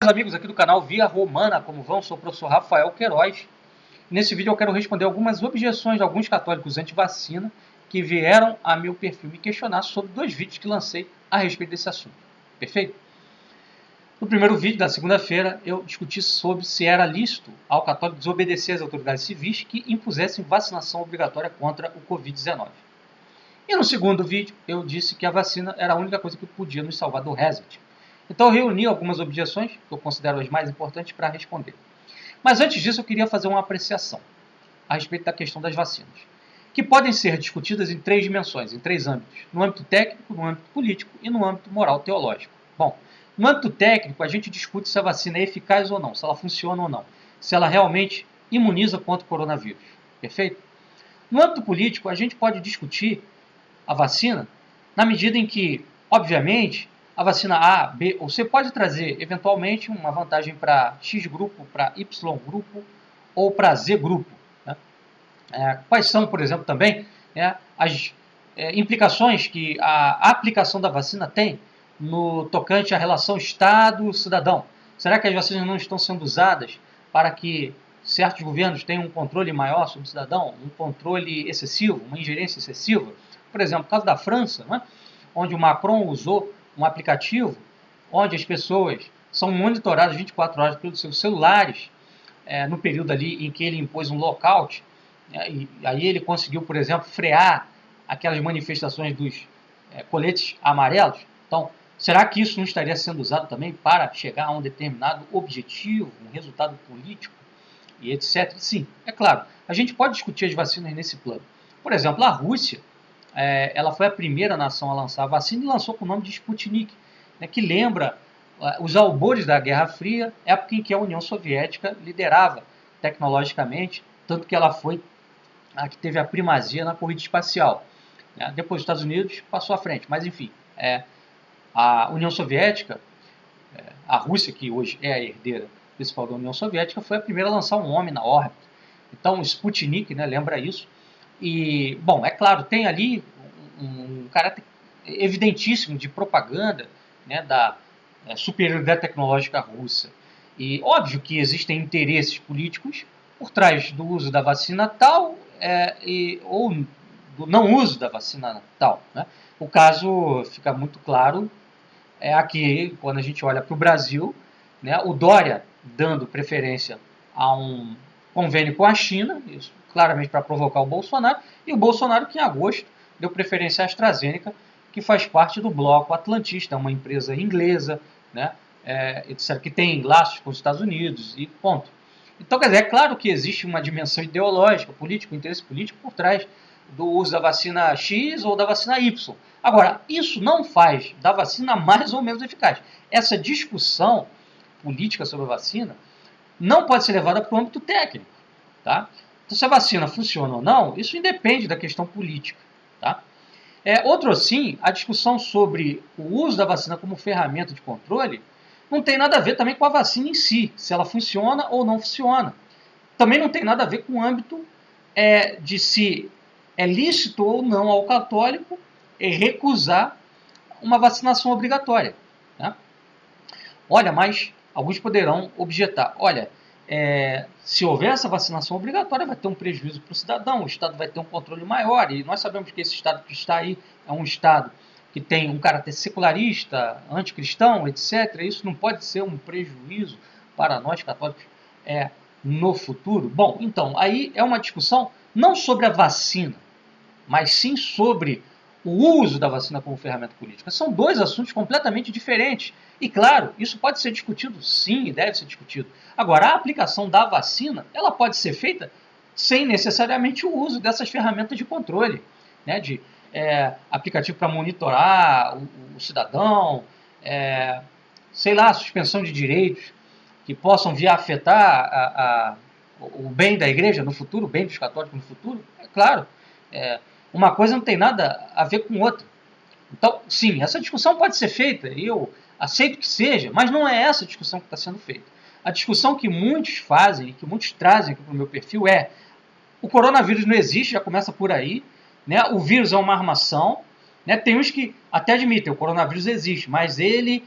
Meus amigos aqui do canal Via Romana, como vão? Sou o professor Rafael Queiroz. Nesse vídeo eu quero responder algumas objeções de alguns católicos anti-vacina que vieram a meu perfil me questionar sobre 2 vídeos que lancei a respeito desse assunto. Perfeito? No primeiro vídeo da segunda-feira eu discuti sobre se era lícito ao católico desobedecer às autoridades civis que impusessem vacinação obrigatória contra o Covid-19. E no segundo vídeo eu disse que a vacina era a única coisa que podia nos salvar do reset. Então eu reuni algumas objeções, que eu considero as mais importantes, para responder. Mas antes disso eu queria fazer uma apreciação a respeito da questão das vacinas, que podem ser discutidas em 3 dimensões, em 3 âmbitos: no âmbito técnico, no âmbito político e no âmbito moral teológico. Bom, no âmbito técnico a gente discute se a vacina é eficaz ou não, se ela funciona ou não, se ela realmente imuniza contra o coronavírus. Perfeito? No âmbito político a gente pode discutir a vacina na medida em que, obviamente, a vacina A, B ou C pode trazer, eventualmente, uma vantagem para X grupo, para Y grupo ou para Z grupo. Né? Quais são, por exemplo, também as implicações que a aplicação da vacina tem no tocante à relação Estado-cidadão? Será que as vacinas não estão sendo usadas para que certos governos tenham um controle maior sobre o cidadão, um controle excessivo, uma ingerência excessiva? Por exemplo, no caso da França, né, onde o Macron usou um aplicativo onde as pessoas são monitoradas 24 horas pelos seus celulares, no período ali em que ele impôs um lockout, e aí ele conseguiu, por exemplo, frear aquelas manifestações dos coletes amarelos. Então, será que isso não estaria sendo usado também para chegar a um determinado objetivo, um resultado político e etc? Sim, é claro, a gente pode discutir as vacinas nesse plano. Por exemplo, a Rússia, ela foi a primeira nação a lançar a vacina e lançou com o nome de Sputnik, que lembra os albores da Guerra Fria, época em que a União Soviética liderava tecnologicamente, tanto que ela foi a que teve a primazia na corrida espacial. Depois os Estados Unidos passou à frente, mas enfim, a União Soviética, a Rússia, que hoje é a herdeira principal da União Soviética, foi a primeira a lançar um homem na órbita. Então o Sputnik, lembra isso. E, bom, é claro, tem ali um caráter evidentíssimo de propaganda da superioridade tecnológica russa. E óbvio que existem interesses políticos por trás do uso da vacina tal ou do não uso da vacina tal. O caso fica muito claro aqui, quando a gente olha para o Brasil, o Dória dando preferência a um convênio com a China, isso claramente para provocar o Bolsonaro, e o Bolsonaro que em agosto deu preferência à AstraZeneca, que faz parte do bloco atlantista, uma empresa inglesa, etc., que tem laços com os Estados Unidos e ponto. Então, quer dizer, é claro que existe uma dimensão ideológica, política, um interesse político por trás do uso da vacina X ou da vacina Y. Agora, isso não faz da vacina mais ou menos eficaz. Essa discussão política sobre a vacina não pode ser levada para o âmbito técnico. Tá? Então, se a vacina funciona ou não, isso independe da questão política. Tá? Outro assim, a discussão sobre o uso da vacina como ferramenta de controle não tem nada a ver também com a vacina em si, se ela funciona ou não funciona. Também não tem nada a ver com o âmbito de se é lícito ou não ao católico recusar uma vacinação obrigatória. Né? Olha, mas alguns poderão objetar, olha, se houver essa vacinação obrigatória, vai ter um prejuízo para o cidadão, o Estado vai ter um controle maior, e nós sabemos que esse Estado que está aí é um Estado que tem um caráter secularista, anticristão, etc. Isso não pode ser um prejuízo para nós católicos no futuro? Bom, então, aí é uma discussão não sobre a vacina, mas sim sobre o uso da vacina como ferramenta política. São 2 assuntos completamente diferentes. E, claro, isso pode ser discutido, sim, e deve ser discutido. Agora, a aplicação da vacina, ela pode ser feita sem necessariamente o uso dessas ferramentas de controle, de aplicativo para monitorar o cidadão, sei lá, suspensão de direitos que possam vir a afetar o bem da igreja no futuro, o bem dos católicos no futuro. É claro, uma coisa não tem nada a ver com outra. Então, sim, essa discussão pode ser feita, e eu aceito que seja, mas não é essa a discussão que está sendo feita. A discussão que muitos fazem, que muitos trazem aqui para o meu perfil o coronavírus não existe, já começa por aí, o vírus é uma armação, tem uns que até admitem, o coronavírus existe, mas ele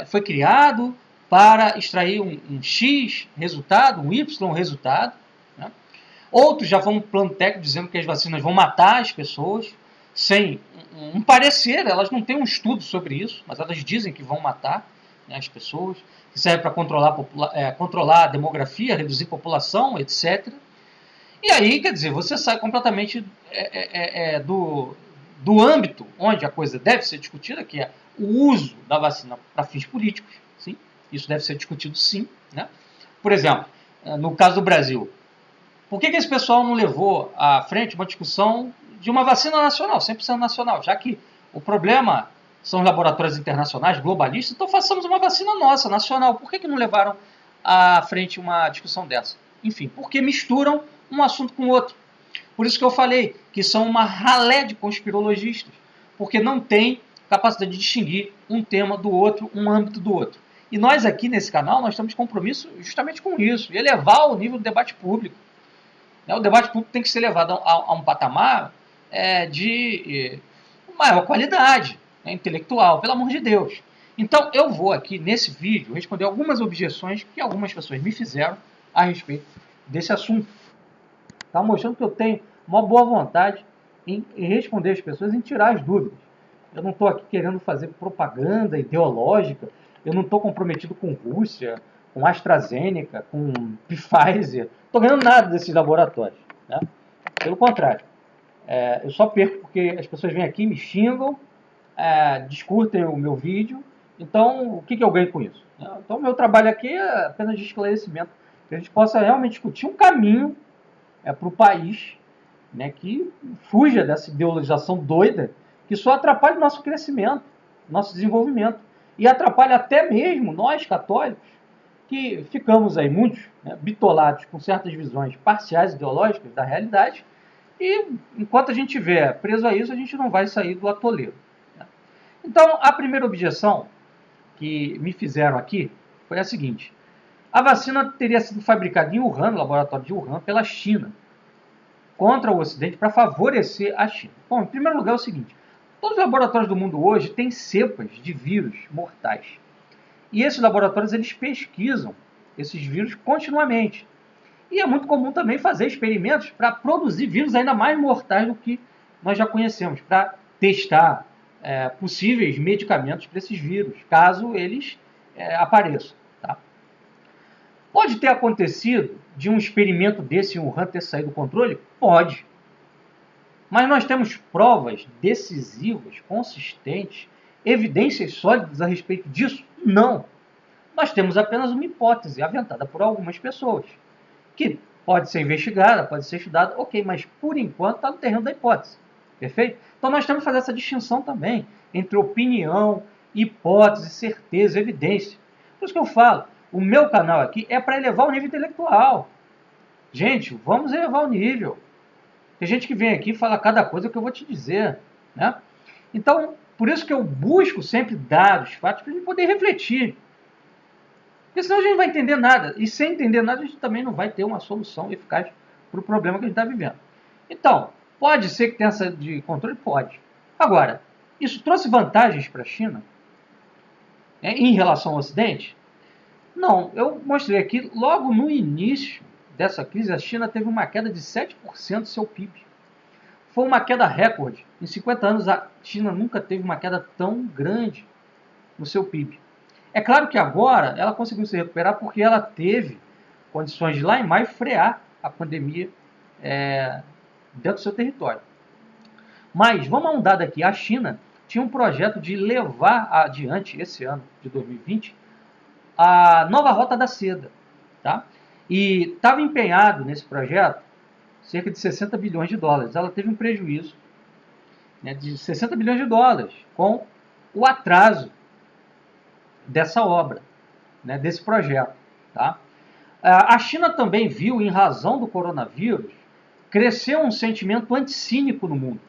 foi criado para extrair um X resultado, um Y resultado. Né? Outros já vão plano técnico dizendo que as vacinas vão matar as pessoas, sem um parecer, elas não têm um estudo sobre isso, mas elas dizem que vão matar, né, as pessoas, que serve para controlar a demografia, reduzir a população, etc. E aí, quer dizer, você sai completamente do âmbito onde a coisa deve ser discutida, que é o uso da vacina para fins políticos. Sim, isso deve ser discutido, sim. Né? Por exemplo, no caso do Brasil, por que esse pessoal não levou à frente uma discussão de uma vacina nacional, 100% nacional, já que o problema são os laboratórios internacionais, globalistas, então façamos uma vacina nossa, nacional. Por que não levaram à frente uma discussão dessa? Enfim, porque misturam um assunto com o outro. Por isso que eu falei que são uma ralé de conspirologistas, porque não tem capacidade de distinguir um tema do outro, um âmbito do outro. E nós aqui nesse canal, nós temos compromisso justamente com isso, e elevar o nível do debate público. O debate público tem que ser levado a um patamar de maior qualidade, né, intelectual, pelo amor de Deus. Então, eu vou aqui, nesse vídeo, responder algumas objeções que algumas pessoas me fizeram a respeito desse assunto. Está mostrando que eu tenho uma boa vontade em responder as pessoas, em tirar as dúvidas. Eu não estou aqui querendo fazer propaganda ideológica, eu não estou comprometido com Rússia, com AstraZeneca, com Pfizer, não estou ganhando nada desses laboratórios. Né? Pelo contrário, eu só perco porque as pessoas vêm aqui, me xingam, discutem o meu vídeo, então o que eu ganho com isso? Então o meu trabalho aqui é apenas de esclarecimento, que a gente possa realmente discutir um caminho para o país, né, que fuja dessa ideologização doida que só atrapalha o nosso crescimento, nosso desenvolvimento, e atrapalha até mesmo nós católicos, que ficamos aí muitos, né, bitolados com certas visões parciais ideológicas da realidade, e enquanto a gente estiver preso a isso, a gente não vai sair do atoleiro. Né? Então, a primeira objeção que me fizeram aqui foi a seguinte: a vacina teria sido fabricada em Wuhan, no laboratório de Wuhan, pela China, contra o Ocidente, para favorecer a China. Bom, em primeiro lugar é o seguinte: todos os laboratórios do mundo hoje têm cepas de vírus mortais. E esses laboratórios, eles pesquisam esses vírus continuamente. E é muito comum também fazer experimentos para produzir vírus ainda mais mortais do que nós já conhecemos, para testar possíveis medicamentos para esses vírus, caso eles apareçam. Tá? Pode ter acontecido de um experimento desse em Wuhan ter saído do controle? Pode. Mas nós temos provas decisivas, consistentes, evidências sólidas a respeito disso? Não. Nós temos apenas uma hipótese aventada por algumas pessoas, que pode ser investigada, pode ser estudada, ok, mas por enquanto está no terreno da hipótese. Perfeito? Então nós temos que fazer essa distinção também entre opinião, hipótese, certeza, evidência. Por isso que eu falo, o meu canal aqui é para elevar o nível intelectual. Gente, vamos elevar o nível. Tem gente que vem aqui e fala cada coisa que eu vou te dizer. Né? Então, por isso que eu busco sempre dados, fatos, para a gente poder refletir. Porque senão a gente não vai entender nada. E sem entender nada, a gente também não vai ter uma solução eficaz para o problema que a gente está vivendo. Então, pode ser que tenha essa de controle? Pode. Agora, isso trouxe vantagens para a China em relação ao Ocidente? Não. Eu mostrei aqui, logo no início dessa crise, a China teve uma queda de 7% do seu PIB. Foi uma queda recorde. Em 50 anos, a China nunca teve uma queda tão grande no seu PIB. É claro que agora ela conseguiu se recuperar porque ela teve condições de lá em maio frear a pandemia dentro do seu território. Mas, vamos a um dado aqui, a China tinha um projeto de levar adiante, esse ano de 2020, a nova Rota da Seda. Tá? E estava empenhado nesse projeto cerca de 60 bilhões de dólares. Ela teve um prejuízo, né, de 60 bilhões de dólares com o atraso dessa obra, né, desse projeto. Tá? A China também viu, em razão do coronavírus, crescer um sentimento anticínico no mundo.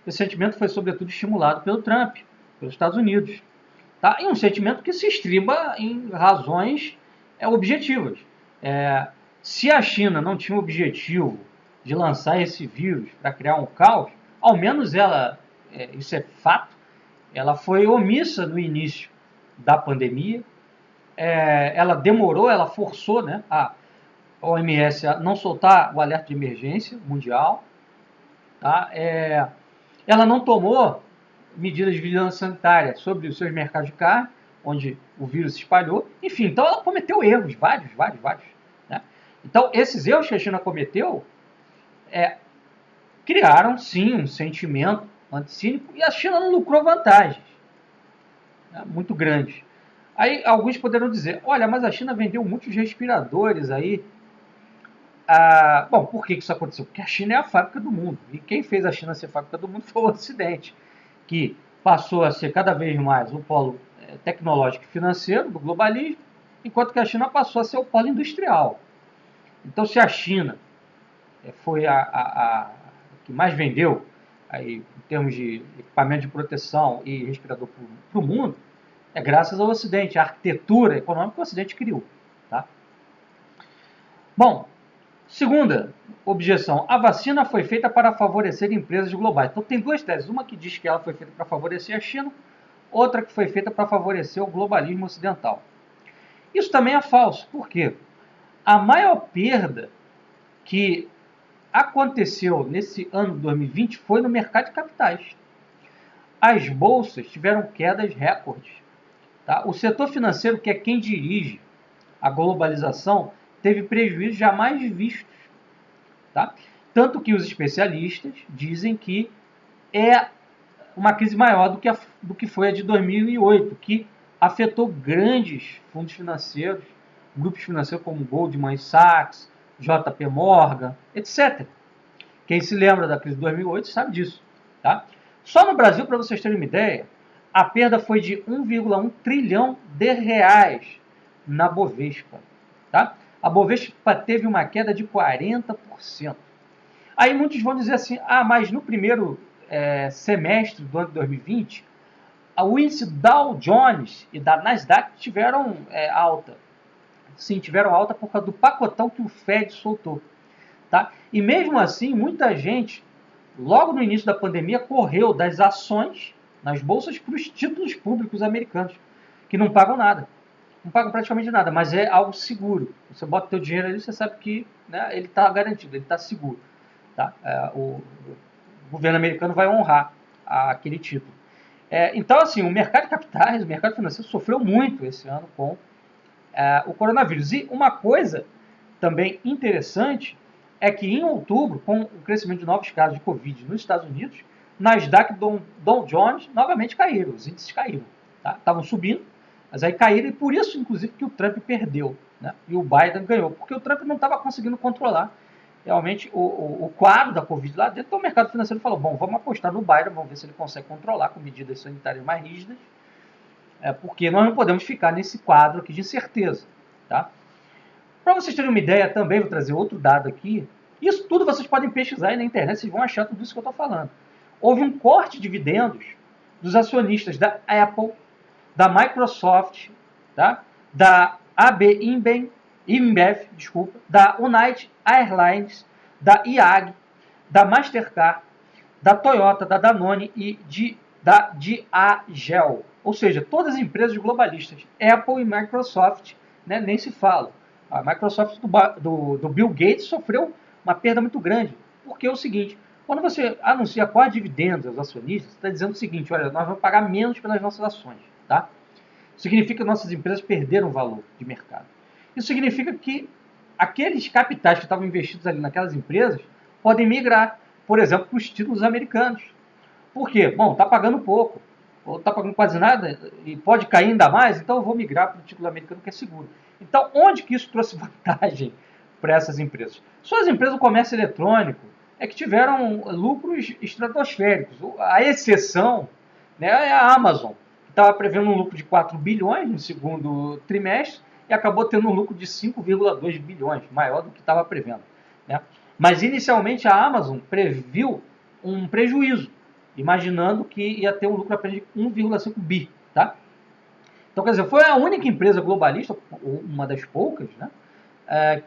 Esse sentimento foi, sobretudo, estimulado pelo Trump, pelos Estados Unidos. Tá? E um sentimento que se estriba em razões objetivas. Se a China não tinha o objetivo de lançar esse vírus para criar um caos, ao menos ela, isso é fato, ela foi omissa no início da pandemia, ela demorou, ela forçou, né, a OMS a não soltar o alerta de emergência mundial. Tá? Ela não tomou medidas de vigilância sanitária sobre os seus mercados de carne, onde o vírus se espalhou. Enfim, então ela cometeu erros, vários. Né? Então, esses erros que a China cometeu criaram, sim, um sentimento anticínico e a China não lucrou vantagens, né, muito grandes. Aí alguns poderão dizer, olha, mas a China vendeu muitos respiradores aí. Bom, por que isso aconteceu? Porque a China é a fábrica do mundo. E quem fez a China ser fábrica do mundo foi o Ocidente, que passou a ser cada vez mais o polo tecnológico e financeiro do globalismo, enquanto que a China passou a ser o polo industrial. Então, se a China foi a que mais vendeu aí, em termos de equipamento de proteção e respirador para o mundo, é graças ao Ocidente, a arquitetura econômica que o Ocidente criou. Tá? Bom, segunda objeção, a vacina foi feita para favorecer empresas globais. Então tem duas teses, uma que diz que ela foi feita para favorecer a China, outra que foi feita para favorecer o globalismo ocidental. Isso também é falso, por quê? A maior perda que aconteceu nesse ano de 2020 foi no mercado de capitais. As bolsas tiveram quedas recordes. Tá? O setor financeiro, que é quem dirige a globalização, teve prejuízos jamais vistos. Tá? Tanto que os especialistas dizem que é uma crise maior do que foi a de 2008, que afetou grandes fundos financeiros, grupos financeiros como Goldman Sachs, JP Morgan, etc. Quem se lembra da crise de 2008 sabe disso. Tá? Só no Brasil, para vocês terem uma ideia, a perda foi de 1,1 trilhão de reais na Bovespa. Tá? A Bovespa teve uma queda de 40%. Aí muitos vão dizer assim, mas no primeiro semestre do ano de 2020, o índice Dow Jones e da Nasdaq tiveram alta. Sim, tiveram alta por causa do pacotão que o Fed soltou. Tá? E mesmo assim, muita gente, logo no início da pandemia, correu das ações nas bolsas para os títulos públicos americanos, que não pagam nada. Não pagam praticamente nada, mas é algo seguro. Você bota o seu dinheiro ali, você sabe que, né, ele está garantido, ele está seguro. Tá? O governo americano vai honrar aquele título. Então, assim, o mercado de capitais, o mercado financeiro sofreu muito esse ano com o coronavírus. E uma coisa também interessante é que em outubro, com o crescimento de novos casos de Covid nos Estados Unidos, Nasdaq e Dow Jones novamente caíram, os índices caíram. Estavam subindo, mas aí caíram, e por isso, inclusive, que o Trump perdeu, né? E o Biden ganhou, porque o Trump não estava conseguindo controlar realmente o quadro da Covid lá dentro. Então o mercado financeiro falou, bom, vamos apostar no Biden, vamos ver se ele consegue controlar com medidas sanitárias mais rígidas, porque nós não podemos ficar nesse quadro aqui de incerteza. Tá? Para vocês terem uma ideia, também vou trazer outro dado aqui. Isso tudo vocês podem pesquisar aí na internet, vocês vão achar tudo isso que eu estou falando. Houve um corte de dividendos dos acionistas da Apple, da Microsoft, tá? Da AB InBev, da United Airlines, da IAG, da Mastercard, da Toyota, da Danone e da Diageo. Ou seja, todas as empresas globalistas. Apple e Microsoft, né, nem se fala. A Microsoft do Bill Gates sofreu uma perda muito grande. Porque é o seguinte, quando você anuncia quais dividendos aos acionistas, você está dizendo o seguinte, olha, nós vamos pagar menos pelas nossas ações. Tá? Significa que nossas empresas perderam valor de mercado. Isso significa que aqueles capitais que estavam investidos ali naquelas empresas podem migrar, por exemplo, para os títulos americanos. Por quê? Bom, está pagando pouco, ou está pagando quase nada, e pode cair ainda mais, então eu vou migrar para o título americano que é seguro. Então, onde que isso trouxe vantagem para essas empresas? Só as empresas do comércio eletrônico é que tiveram lucros estratosféricos. A exceção, né, é a Amazon, que estava prevendo um lucro de 4 bilhões no segundo trimestre e acabou tendo um lucro de 5,2 bilhões, maior do que estava prevendo. Né? Mas, inicialmente, a Amazon previu um prejuízo, imaginando que ia ter um lucro apenas de 1,5 bi. Tá? Então, quer dizer, foi a única empresa globalista, uma das poucas, né,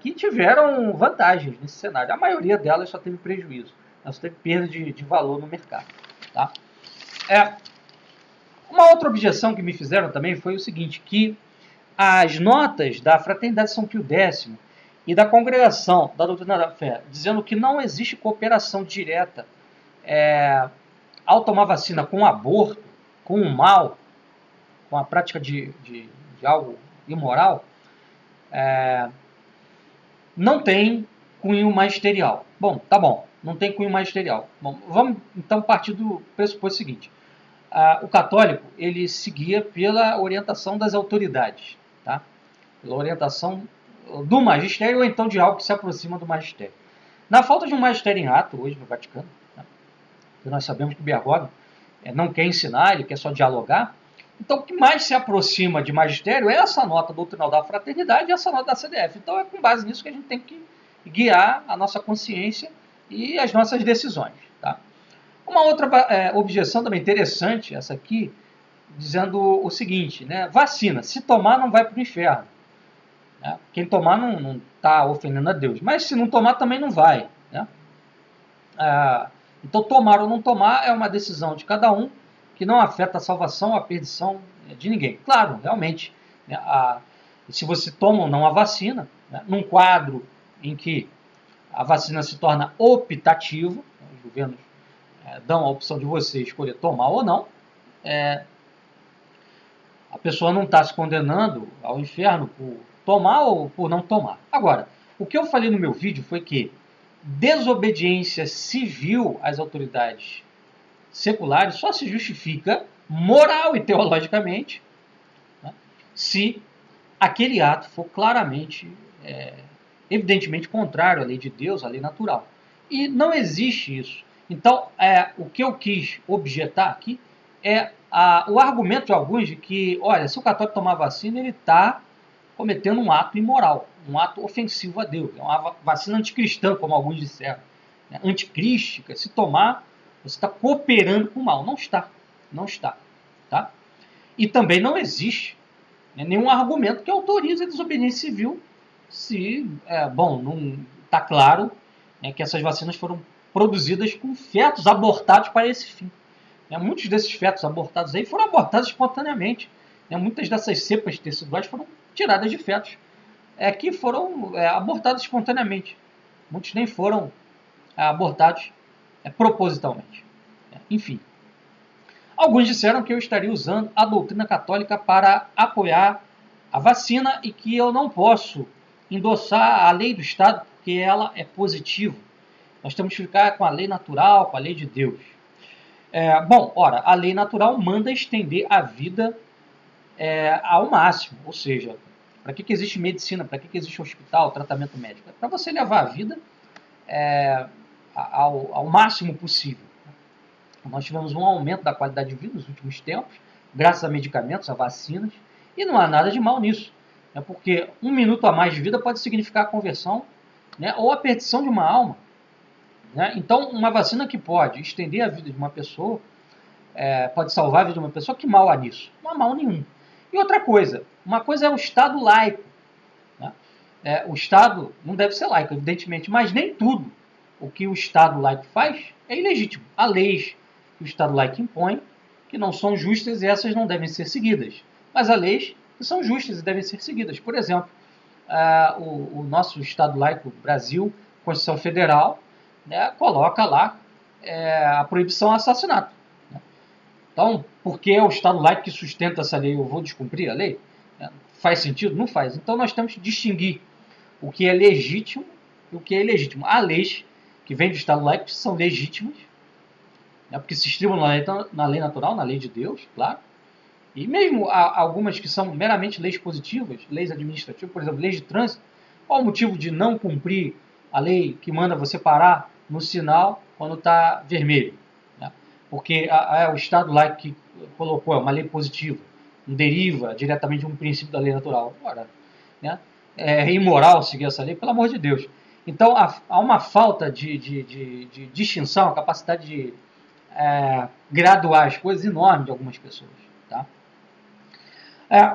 que tiveram vantagens nesse cenário. A maioria delas só teve prejuízo, só teve perda de valor no mercado. Tá? Uma outra objeção que me fizeram também foi o seguinte, que as notas da Fraternidade São Pio X e da Congregação da Doutrina da Fé, dizendo que não existe cooperação direta ao tomar vacina com o aborto, com o mal, com a prática de algo imoral, não tem cunho magisterial. Bom, tá bom, não tem cunho magisterial. Bom, vamos então partir do pressuposto seguinte. O católico, ele seguia pela orientação das autoridades, tá? Pela orientação do magistério ou então de algo que se aproxima do magistério. Na falta de um magistério em ato, hoje no Vaticano, né, nós sabemos que o Bergoglio não quer ensinar, ele quer só dialogar. Então, o que mais se aproxima de magistério é essa nota doutrinal da fraternidade e essa nota da CDF. Então, é com base nisso que a gente tem que guiar a nossa consciência e as nossas decisões, tá? Uma outra objeção também interessante, essa aqui, dizendo o seguinte, né? Vacina, se tomar não vai para o inferno. Né? Quem tomar não está ofendendo a Deus, mas se não tomar também não vai. Né? Então tomar ou não tomar é uma decisão de cada um que não afeta a salvação ou a perdição de ninguém. Claro, realmente, né? Se você toma ou não a vacina, né? Num quadro em que a vacina se torna optativa, os governos dão a opção de você escolher tomar ou não, a pessoa não está se condenando ao inferno por tomar ou por não tomar. Agora, o que eu falei no meu vídeo foi que desobediência civil às autoridades seculares só se justifica moral e teologicamente, né, se aquele ato for claramente, evidentemente contrário à lei de Deus, à lei natural. E não existe isso. Então, o que eu quis objetar aqui é o argumento de alguns de que, olha, se o católico tomar vacina, ele está cometendo um ato imoral, um ato ofensivo a Deus. É uma vacina anticristã, como alguns disseram. Né? Anticrística, se tomar, você está cooperando com o mal. Não está. Não está. Tá? E também não existe, né, nenhum argumento que autorize a desobediência civil se, não está claro, né, que essas vacinas foram produzidas com fetos abortados para esse fim. Muitos desses fetos abortados aí foram abortados espontaneamente. Muitas dessas cepas teciduais foram tiradas de fetos que foram abortados espontaneamente. Muitos nem foram abortados propositalmente. Enfim. Alguns disseram que eu estaria usando a doutrina católica para apoiar a vacina e que eu não posso endossar a lei do Estado porque ela é positiva. Nós temos que ficar com a lei natural, com a lei de Deus. A lei natural manda estender a vida ao máximo. Ou seja, para que existe medicina? Para que existe hospital, tratamento médico? É para você levar a vida ao máximo possível. Nós tivemos um aumento da qualidade de vida nos últimos tempos, graças a medicamentos, a vacinas, e não há nada de mal nisso. Porque 1 minuto a mais de vida pode significar a conversão, né, ou a perdição de uma alma. Né? Então, uma vacina que pode estender a vida de uma pessoa, pode salvar a vida de uma pessoa, que mal há nisso? Não há mal nenhum. E outra coisa, uma coisa é o Estado laico. Né? O Estado não deve ser laico, evidentemente, mas nem tudo o que o Estado laico faz é ilegítimo. Há leis que o Estado laico impõe que não são justas e essas não devem ser seguidas. Mas há leis que são justas e devem ser seguidas. Por exemplo, o nosso Estado laico, Brasil, Constituição Federal, né, coloca lá a proibição ao assassinato. Né? Então, porque é o Estado laico que sustenta essa lei, eu vou descumprir a lei? Faz sentido? Não faz. Então, nós temos que distinguir o que é legítimo e o que é ilegítimo. Há leis que vêm do Estado laico que são legítimas, né, porque se estribam na lei natural, na lei de Deus, claro. E mesmo há algumas que são meramente leis positivas, leis administrativas, por exemplo, leis de trânsito. Qual o motivo de não cumprir a lei que manda você parar no sinal quando está vermelho? Né? Porque o Estado laico que colocou uma lei positiva, não deriva diretamente de um princípio da lei natural. Ora, né? É imoral seguir essa lei, pelo amor de Deus. Então, há uma falta de distinção, a capacidade de graduar as coisas enorme de algumas pessoas. Tá?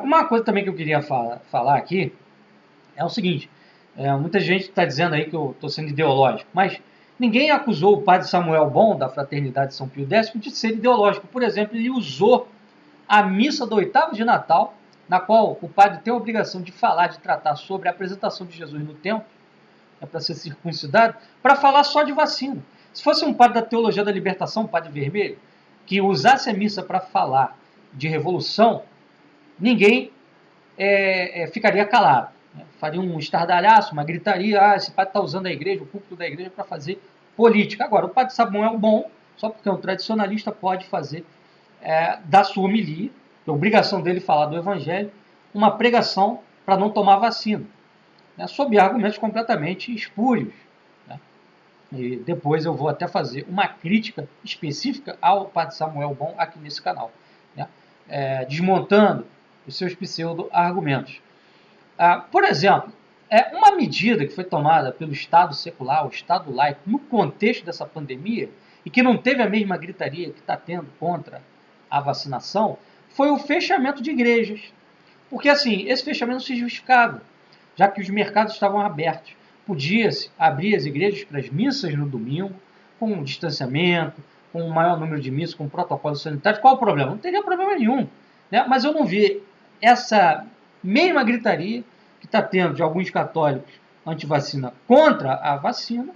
Uma coisa também que eu queria falar aqui é o seguinte, muita gente está dizendo aí que eu estou sendo ideológico, mas ninguém acusou o padre Samuel Bon, da Fraternidade São Pio X, de ser ideológico. Por exemplo, ele usou a missa do 8º de Natal na qual o padre tem a obrigação de falar, de tratar sobre a apresentação de Jesus no templo, para ser circuncidado, para falar só de vacina. Se fosse um padre da teologia da libertação, um padre vermelho, que usasse a missa para falar de revolução, ninguém ficaria calado. Né? Faria um estardalhaço, uma gritaria, esse padre está usando a igreja, o púlpito da igreja, para fazer política. Agora, o padre Samuel Bon, só porque é um tradicionalista, pode fazer da sua homilia, é obrigação dele falar do evangelho, uma pregação para não tomar vacina, né, sob argumentos completamente espúrios. Né? E depois eu vou até fazer uma crítica específica ao padre Samuel Bon aqui nesse canal, né? Desmontando os seus pseudo-argumentos. Por exemplo, uma medida que foi tomada pelo Estado secular, o Estado laico, no contexto dessa pandemia, e que não teve a mesma gritaria que está tendo contra a vacinação, foi o fechamento de igrejas. Porque, assim, esse fechamento não se justificava, já que os mercados estavam abertos. Podia-se abrir as igrejas para as missas no domingo, com um distanciamento, com um maior número de missas, com um protocolo sanitário. Qual o problema? Não teria problema nenhum. Né? Mas eu não vi essa mesma gritaria que está tendo de alguns católicos anti-vacina contra a vacina,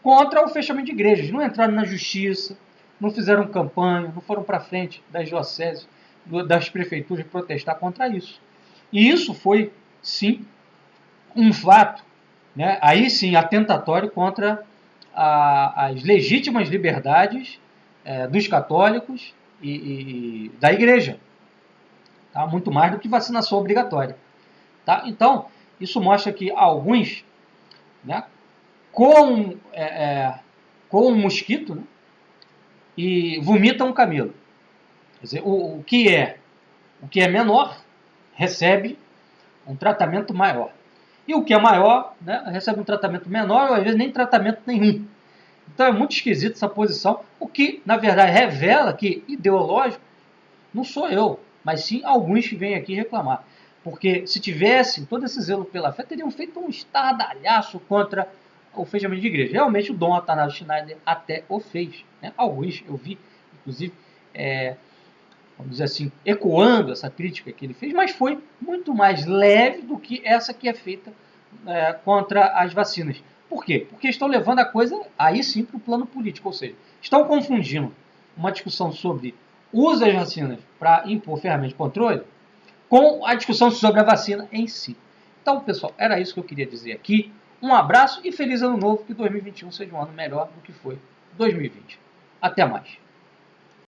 contra o fechamento de igrejas. Não entraram na justiça, não fizeram campanha, não foram para frente das dioceses, das prefeituras protestar contra isso. E isso foi, sim, um fato, né? Aí sim, atentatório contra as legítimas liberdades dos católicos e da igreja. Tá? Muito mais do que vacinação obrigatória. Tá? Então, isso mostra que alguns, né, com um mosquito, né, e vomitam um camelo. Quer dizer, o que é menor recebe um tratamento maior. E o que é maior, né, recebe um tratamento menor ou às vezes nem tratamento nenhum. Então é muito esquisito essa posição, o que na verdade revela que ideológico não sou eu, mas sim alguns que vêm aqui reclamar. Porque se tivessem todo esse zelo pela fé, teriam feito um estardalhaço contra o fechamento de igreja. Realmente o Dom Atanásio Schneider até o fez. Né? Alguns eu vi, inclusive, vamos dizer assim, ecoando essa crítica que ele fez, mas foi muito mais leve do que essa que é feita contra as vacinas. Por quê? Porque estão levando a coisa aí sim para o plano político, ou seja, estão confundindo uma discussão sobre o uso das vacinas para impor ferramentas de controle com a discussão sobre a vacina em si. Então, pessoal, era isso que eu queria dizer aqui. Um abraço e feliz ano novo, que 2021 seja um ano melhor do que foi 2020. Até mais.